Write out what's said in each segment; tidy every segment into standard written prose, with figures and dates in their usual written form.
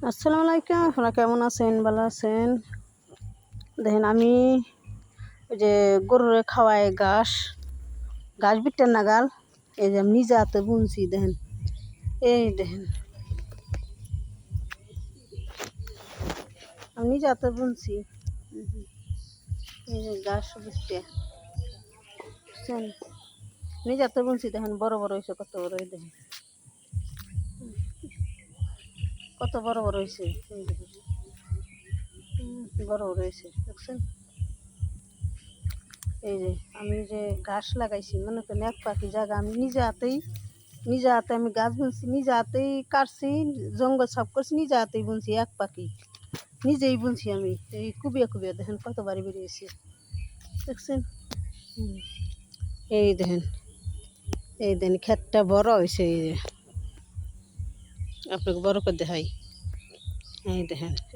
আসসালামু আলাইকুম, আপনারা কেমন আছেন? ভালো আছেন? দেখেন আমি ওই যে গরুরে খাওয়াই ঘাস বিটের নাগাল, এই যে আমি নিজে হাতে বুনছি। দেখেন, এই দেখেন আমি নিজে হাতে বুনছি। এই যে ঘাস বিটে বুঝছেন, নিজে হাতে বুনছি। দেখেন বড় বড় হয়েছে, কত বড়। এই দেখেন কত বড় বড় হয়েছে। এই দেখেন বড় বড় হয়েছে, দেখছেন? এই যে আমি যে ঘাস লাগাইছি, মনে করেন এক পাখি জায়গা আমি নিজে হাতে আমি গাছ বুনছি, নিজে হাতেই কাটছি, জঙ্গল সাফ করছি, নিজে হাতেই বুনছি। এক পাখি নিজেই বুনছি আমি। এই কুবিয়ে কুবিয়ে দেখেন কত বাড়ি বেরিয়েছে, দেখছেন? এই দেখেন, এই দেখেন ক্ষেতটা বড় হয়েছে। এই যে আপনাকে বড় করে দেখাই।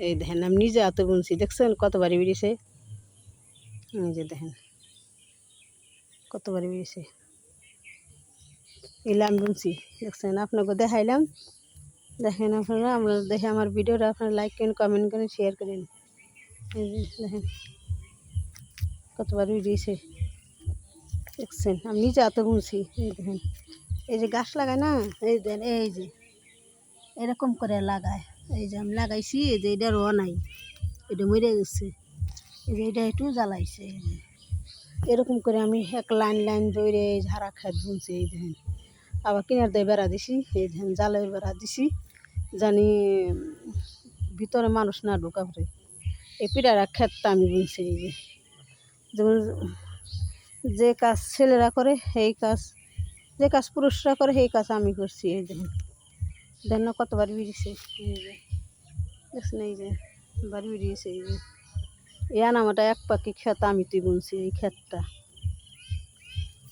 এই দেখেন আমি নিজে হাতে বুনছি, দেখছেন কত বাড়ি বেরিয়েছে? এই যে দেখেন কত বাড়ি বেরিয়েছে। এলাম বুনছি, দেখছেন? আপনাকে দেখাইলাম। দেখেন আপনারা, আমরা দেখে আমার ভিডিওটা আপনারা লাইক করেন, কমেন্ট করেন, শেয়ার করেন। এই যে দেখেন কতবার দিয়েছে, দেখছেন? আমি নিজে হাতে বুনছি। এই দেখেন, এই যে গাছ লাগায় না, এই দেখেন এই যে এরকম করে লাগায়। এই যে আমি লাগাইছি, এই যে এটা রোয়া নাই, এটা মরে গেছে। এই যে এটা একটু জ্বালাইছে। এই যে এরকম করে আমি এক লাইন লাইন ধরে ঝাড়া খেত বুনছি। এই দেখেন আবার কিনার দিয়ে বেড়া দিছি। এই দেখেন জালের বেড়া দিছি, জানি ভিতরে মানুষ না ঢোকা পড়ে। এই পিড়ারা ক্ষেতটা আমি বুনছি। এই যে যেমন যে কাজ ছেলেরা করে সেই কাজ, যে কাজ পুরুষরা করে সেই কাজ আমি করছি। এই দেখেন দেন না কত বাড়ি বেরিয়েছে। এই যে দেখছেন, এই যে বাড়ি বেরিয়েছে। এই যে এই আনামাটা এক পাখি ক্ষেত আমি বুনছি। এই ক্ষেতটা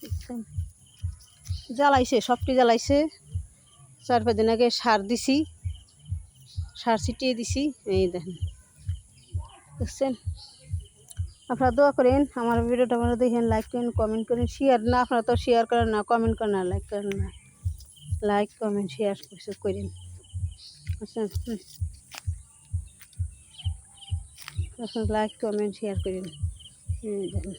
দেখছেন জ্বালাইছে, সবটি জ্বালাইছে। 4-5 দিন আগে সার দিছি, সার ছিটিয়ে দিছি। এই দেখেন, দেখছেন? আপনারা দোয়া করেন, আমার ভিডিওটা আপনারা দেখেন, লাইক করেন, কমেন্ট করেন, শেয়ার না। আপনারা তো শেয়ার করেন না, কমেন্ট করেন না, লাইক করেন না। লাইক কমেন্ট শেয়ার কিছু করেন, বুঝছেন? আপনারা লাইক কমেন্ট শেয়ার করেন। দেখেন